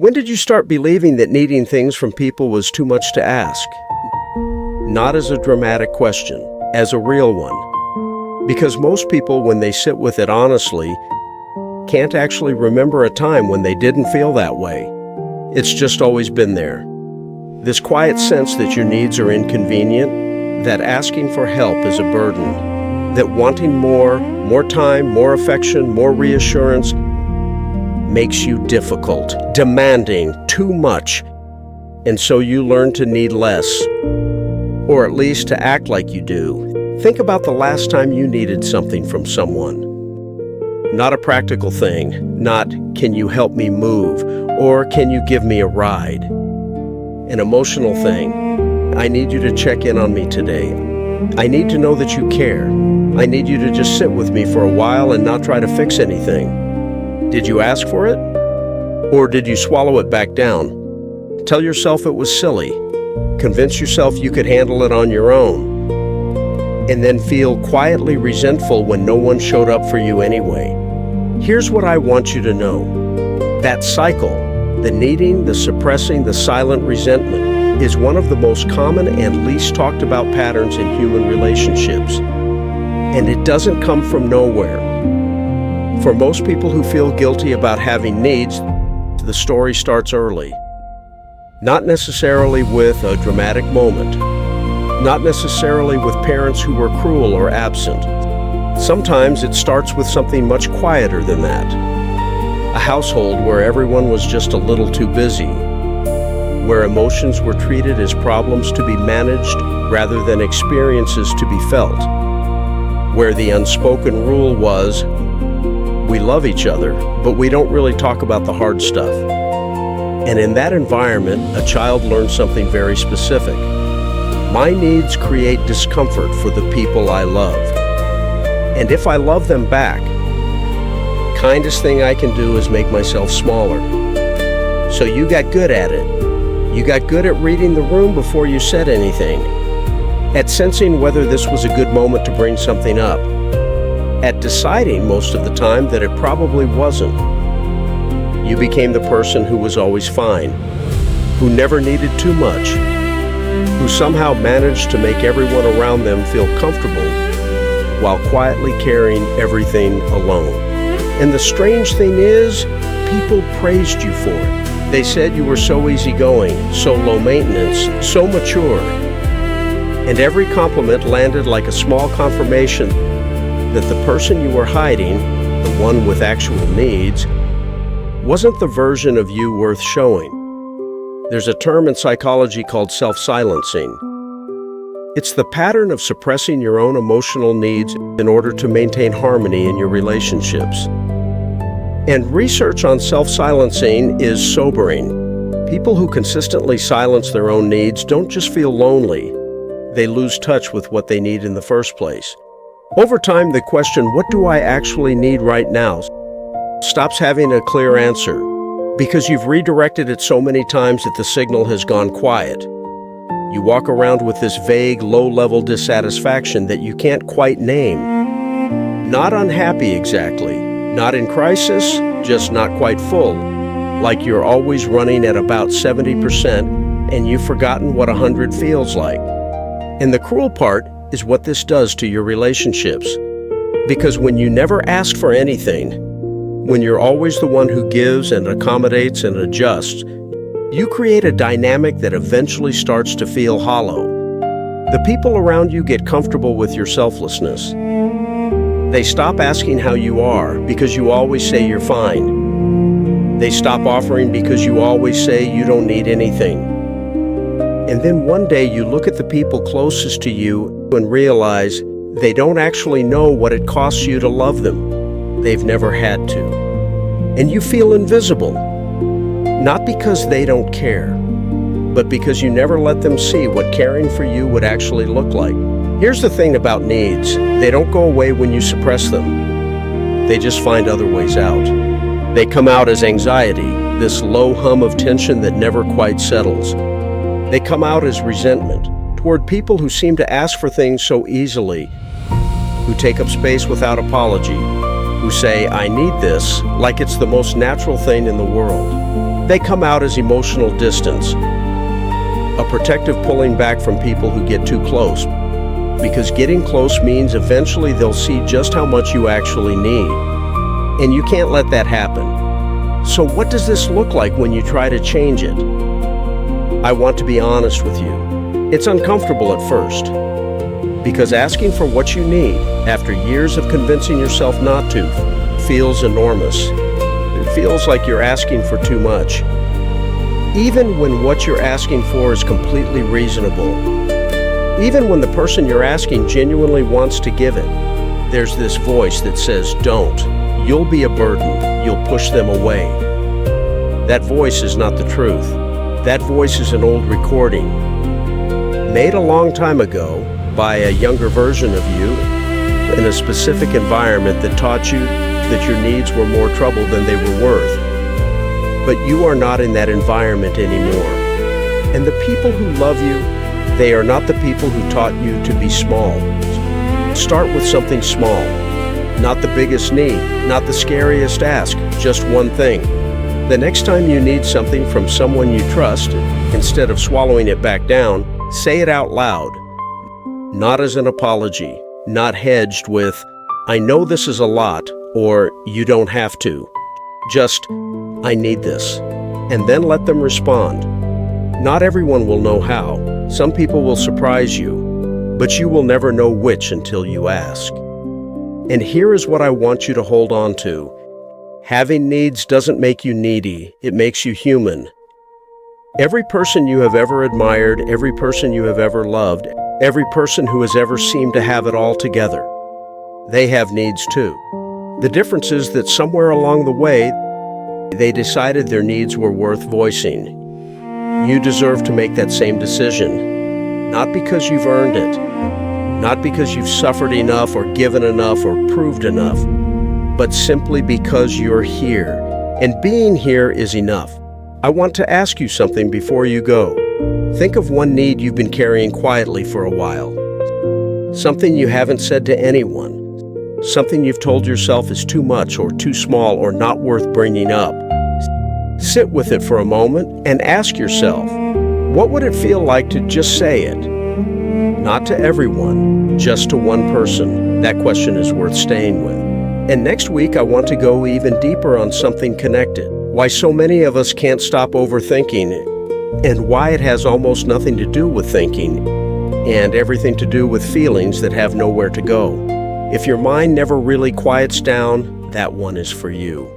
When did you start believing that needing things from people was too much to ask? Not as a dramatic question, as a real one. Because most people, when they sit with it honestly, can't actually remember a time when they didn't feel that way. It's just always been there. This quiet sense that your needs are inconvenient, that asking for help is a burden, that wanting more time, more affection, more reassurance makes you difficult, demanding, too much, and so you learn to need less, or at least to act like you do. Think about the last time you needed something from someone. Not a practical thing, not "can you help me move" or "can you give me a ride?" An emotional thing. I need you to check in on me today. I need to know that you care. I need you to just sit with me for a while and not try to fix anything. Did you ask for it? Or did you swallow it back down? Tell yourself it was silly. Convince yourself you could handle it on your own. And then feel quietly resentful when no one showed up for you anyway. Here's what I want you to know. That cycle, the needing, the suppressing, the silent resentment, is one of the most common and least talked about patterns in human relationships. And it doesn't come from nowhere. For most people who feel guilty about having needs, the story starts early. Not necessarily with a dramatic moment. Not necessarily with parents who were cruel or absent. Sometimes it starts with something much quieter than that. A household where everyone was just a little too busy. Where emotions were treated as problems to be managed rather than experiences to be felt. Where the unspoken rule was, we love each other, but we don't really talk about the hard stuff. And in that environment, a child learns something very specific. My needs create discomfort for the people I love. And if I love them back, the kindest thing I can do is make myself smaller. So you got good at it. You got good at reading the room before you said anything. At sensing whether this was a good moment to bring something up. At deciding most of the time that it probably wasn't. You became the person who was always fine, who never needed too much, who somehow managed to make everyone around them feel comfortable while quietly carrying everything alone. And the strange thing is, people praised you for it. They said you were so easygoing, so low maintenance, so mature. And every compliment landed like a small confirmation that the person you were hiding, the one with actual needs, wasn't the version of you worth showing. There's a term in psychology called self-silencing. It's the pattern of suppressing your own emotional needs in order to maintain harmony in your relationships. And research on self-silencing is sobering. People who consistently silence their own needs don't just feel lonely, they lose touch with what they need in the first place. Over time, the question, "What do I actually need right now?" stops having a clear answer, because you've redirected it so many times that the signal has gone quiet. You walk around with this vague, low-level dissatisfaction that you can't quite name. Not unhappy exactly, not in crisis, just not quite full, like you're always running at about 70% and you've forgotten what 100 feels like. And the cruel part is what this does to your relationships. Because when you never ask for anything, when you're always the one who gives and accommodates and adjusts, you create a dynamic that eventually starts to feel hollow. The people around you get comfortable with your selflessness. They stop asking how you are because you always say you're fine. They stop offering because you always say you don't need anything. And then one day you look at the people closest to you and realize they don't actually know what it costs you to love them. They've never had to. And you feel invisible. Not because they don't care, but because you never let them see what caring for you would actually look like. Here's the thing about needs. They don't go away when you suppress them. They just find other ways out. They come out as anxiety, this low hum of tension that never quite settles. They come out as resentment toward people who seem to ask for things so easily, who take up space without apology, who say, "I need this," like it's the most natural thing in the world. They come out as emotional distance, a protective pulling back from people who get too close, because getting close means eventually they'll see just how much you actually need, and you can't let that happen. So what does this look like when you try to change it? I want to be honest with you. It's uncomfortable at first, because asking for what you need after years of convincing yourself not to feels enormous. It feels like you're asking for too much, even when what you're asking for is completely reasonable. Even when the person you're asking genuinely wants to give it, there's this voice that says, "Don't. You'll be a burden. You'll push them away." That voice is not the truth. That voice is an old recording, made a long time ago by a younger version of you in a specific environment that taught you that your needs were more trouble than they were worth. But you are not in that environment anymore. And the people who love you, they are not the people who taught you to be small. Start with something small. Not the biggest need, not the scariest ask, just one thing. The next time you need something from someone you trust, instead of swallowing it back down, say it out loud. Not as an apology, not hedged with, "I know this is a lot," or "You don't have to." Just, "I need this." And then let them respond. Not everyone will know how. Some people will surprise you, but you will never know which until you ask. And here is what I want you to hold on to. Having needs doesn't make you needy, it makes you human. Every person you have ever admired, every person you have ever loved, every person who has ever seemed to have it all together, they have needs too. The difference is that somewhere along the way, they decided their needs were worth voicing. You deserve to make that same decision, not because you've earned it, not because you've suffered enough or given enough or proved enough, but simply because you're here, and being here is enough. I want to ask you something before you go. Think of one need you've been carrying quietly for a while, something you haven't said to anyone, something you've told yourself is too much or too small or not worth bringing up. Sit with it for a moment and ask yourself, what would it feel like to just say it? Not to everyone, just to one person. That question is worth staying with. And next week, I want to go even deeper on something connected. Why so many of us can't stop overthinking, and why it has almost nothing to do with thinking, and everything to do with feelings that have nowhere to go. If your mind never really quiets down, that one is for you.